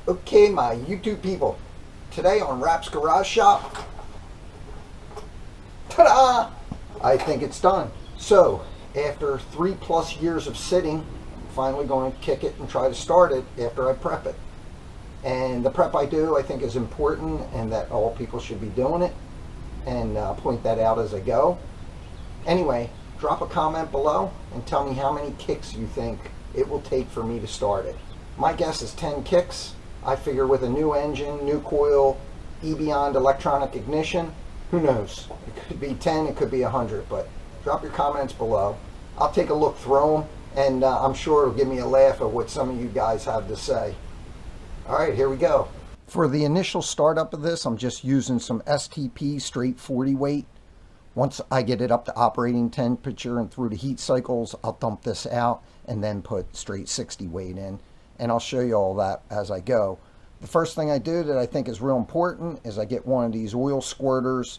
Okay, my YouTube people, today on Rap's Garage Shop, ta-da! I think it's done. So, after 3+ years of sitting, I'm finally going to kick it and try to start it after I prep it. And the prep I do, I think, is important and that all people should be doing it, and point that out as I go. Anyway, drop a comment below and tell me how many kicks you think it will take for me to start it. My guess is 10 kicks. I figure with a new engine, new coil, E-Beyond electronic ignition, who knows? It could be 10, it could be 100, but drop your comments below. I'll take a look through them, and I'm sure it'll give me a laugh at what some of you guys have to say. All right, here we go. For the initial startup of this, I'm just using some STP straight 40 weight. Once I get it up to operating temperature and through the heat cycles, I'll dump this out and then put straight 60 weight in. And I'll show you all that as I go. The first thing I do that I think is real important is I get one of these oil squirters.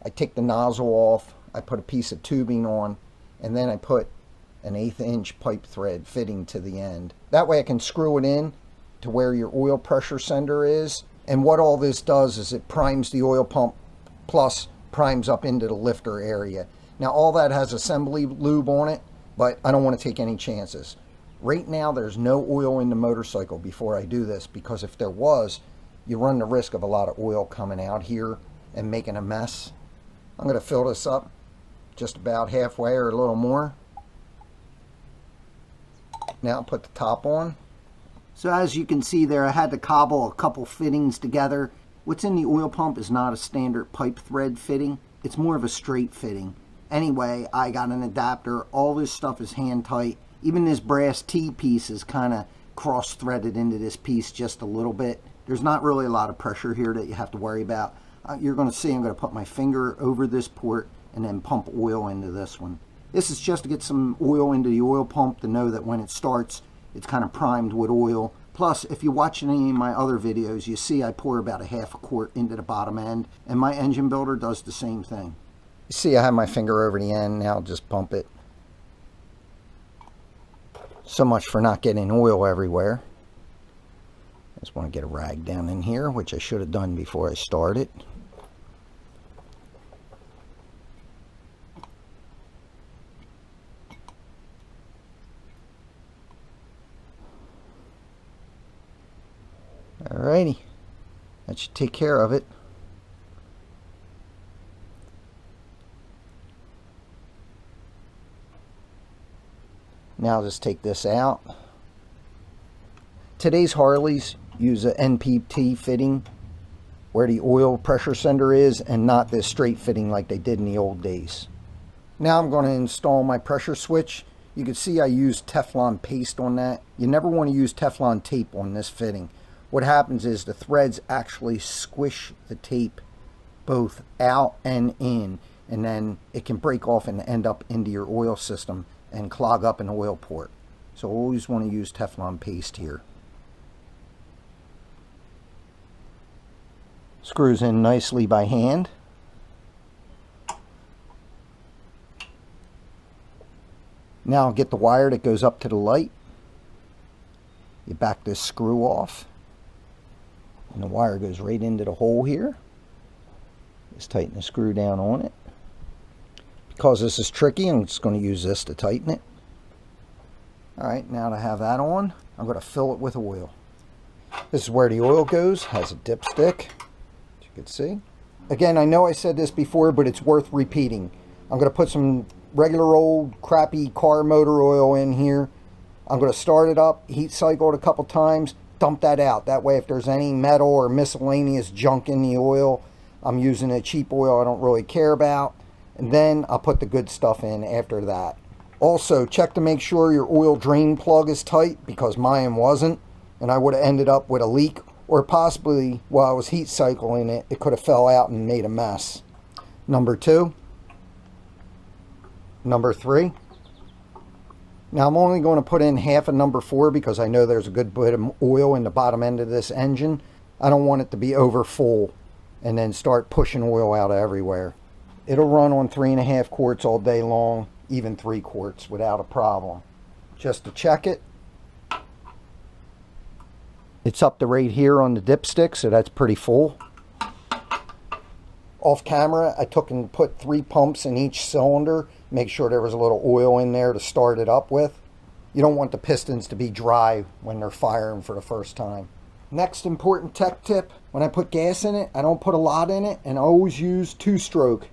I take the nozzle off, I put a piece of tubing on, and then I put an 1/8 inch pipe thread fitting to the end. That way I can screw it in to where your oil pressure sender is. And what all this does is it primes the oil pump, plus primes up into the lifter area. Now all that has assembly lube on it, but I don't want to take any chances. Right now there's no oil in the motorcycle before I do this, because if there was, you run the risk of a lot of oil coming out here and making a mess. I'm going to fill this up just about halfway or a little more. Now I'll put the top on. So as you can see there, I had to cobble a couple fittings together. What's in the oil pump is not a standard pipe thread fitting. It's more of a straight fitting. Anyway, I got an adapter. All this stuff is hand tight. Even this brass T piece is kind of cross-threaded into this piece just a little bit. There's not really a lot of pressure here that you have to worry about. You're going to see I'm going to put my finger over this port and then pump oil into this one. This is just to get some oil into the oil pump to know that when it starts, it's kind of primed with oil. Plus, if you watch any of my other videos, you see I pour about 1/2 quart into the bottom end, and my engine builder does the same thing. You see I have my finger over the end, now I'll just pump it. So much for not getting oil everywhere. I just want to get a rag down in here, which I should have done before I started. Alrighty, that should take care of it. Now I'll just take this out. Today's Harleys use a NPT fitting where the oil pressure sender is, and not this straight fitting like they did in the old days. Now I'm going to install my pressure switch. You can see I used Teflon paste on that. You never want to use Teflon tape on this fitting. What happens is the threads actually squish the tape both out and in, and then it can break off and end up into your oil system and clog up an oil port. So always want to use Teflon paste here. Screws in nicely by hand. Now I'll get the wire that goes up to the light. You back this screw off, and the wire goes right into the hole here. Just tighten the screw down on it. Because this is tricky, I'm just going to use this to tighten it. Alright, now that I have that on, I'm going to fill it with oil. This is where the oil goes. Has a dipstick, as you can see. Again, I know I said this before, but it's worth repeating. I'm going to put some regular old crappy car motor oil in here. I'm going to start it up, heat cycle it a couple times, dump that out. That way if there's any metal or miscellaneous junk in the oil, I'm using a cheap oil I don't really care about. And then I'll put the good stuff in after that. Also, check to make sure your oil drain plug is tight, because mine wasn't, and I would have ended up with a leak, or possibly while I was heat cycling it, it could have fell out and made a mess. Number 2. Number 3. Now I'm only going to put in half of number 4 because I know there's a good bit of oil in the bottom end of this engine. I don't want it to be over full and then start pushing oil out everywhere. It'll run on 3.5 quarts all day long, even 3 quarts without a problem. Just to check it, It's up to right here on the dipstick, so that's pretty full. Off camera, I took and put 3 pumps in each cylinder, make sure there was a little oil in there to start it up with. You don't want the pistons to be dry when they're firing for the first time. Next important tech tip, when I put gas in it, I don't put a lot in it, and I always use 2-stroke.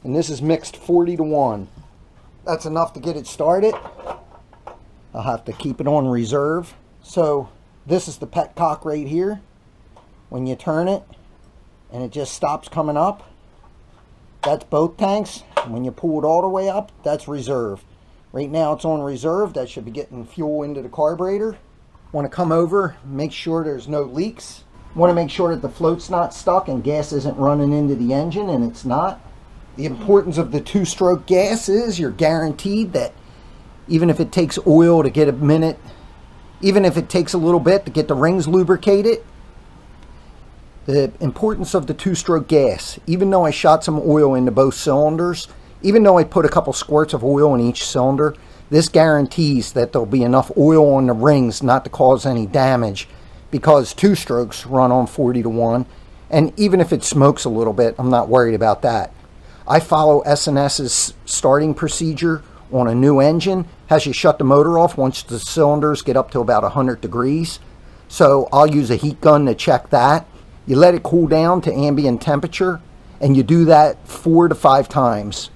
And this is mixed 40-to-1. That's enough to get it started. I'll have to keep it on reserve. So this is the petcock right here. When you turn it and it just stops coming up, that's both tanks. And when you pull it all the way up, that's reserve. Right now it's on reserve. That should be getting fuel into the carburetor. Want to come over, make sure there's no leaks. Want to make sure that the float's not stuck and gas isn't running into the engine, and it's not. The importance of the 2-stroke gas is you're guaranteed that even if it takes oil to get a minute, even if it takes a little bit to get the rings lubricated, the importance of the 2-stroke gas, even though I shot some oil into both cylinders, even though I put a couple squirts of oil in each cylinder, this guarantees that there'll be enough oil on the rings not to cause any damage, because 2-strokes run on 40-to-1, and even if it smokes a little bit, I'm not worried about that. I follow S&S's starting procedure on a new engine, has you shut the motor off once the cylinders get up to about 100 degrees. So I'll use a heat gun to check that. You let it cool down to ambient temperature, and you do that 4 to 5 times.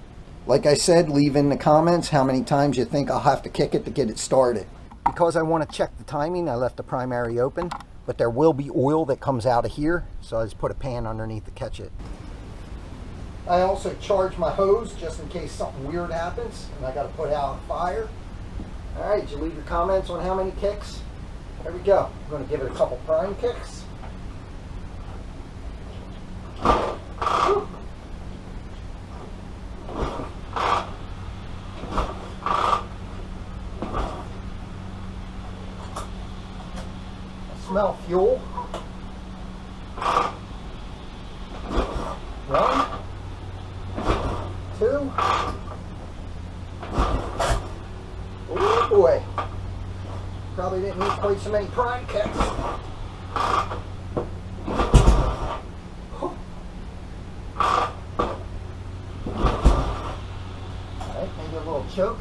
Like I said, leave in the comments how many times you think I'll have to kick it to get it started. Because I want to check the timing, I left the primary open, but there will be oil that comes out of here, so I just put a pan underneath to catch it. I also charge my hose just in case something weird happens and I got to put out a fire. Alright, did you leave your comments on how many kicks? There we go. I'm going to give it a couple prime kicks. Whew. Smell fuel. 1, 2. Oh boy. Probably didn't need quite so many prime kicks. Alright, maybe a little choke.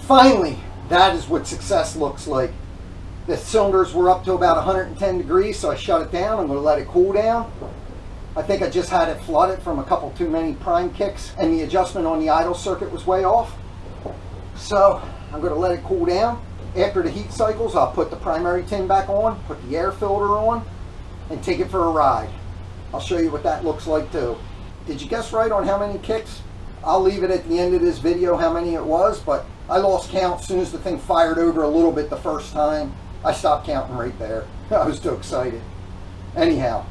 Finally, that is what success looks like. The cylinders were up to about 110 degrees, so I shut it down. I'm going to let it cool down. I think I just had it flooded from a couple too many prime kicks, and the adjustment on the idle circuit was way off. So I'm going to let it cool down. After the heat cycles, I'll put the primary tin back on, put the air filter on, and take it for a ride. I'll show you what that looks like too. Did you guess right on how many kicks? I'll leave it at the end of this video how many it was, but I lost count as soon as the thing fired over a little bit the first time. I stopped counting right there. I was too excited. Anyhow,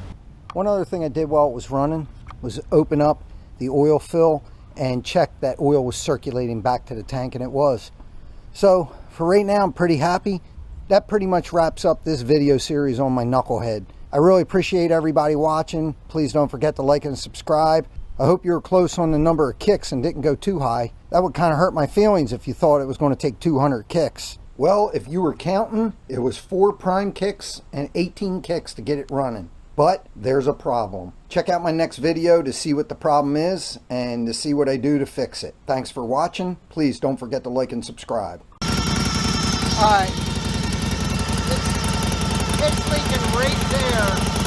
one other thing I did while it was running was open up the oil fill and check that oil was circulating back to the tank, and it was. So for right now, I'm pretty happy. that pretty much wraps up this video series on my Knuckle Head. I really appreciate everybody watching. Please don't forget to like and subscribe. I hope you were close on the number of kicks and didn't go too high. That would kind of hurt my feelings if you thought it was going to take 200 kicks. Well, if you were counting, it was 4 prime kicks and 18 kicks to get it running. But there's a problem. Check out my next video to see what the problem is and to see what I do to fix it. Thanks for watching. Please don't forget to like and subscribe. Alright. It's leaking right there.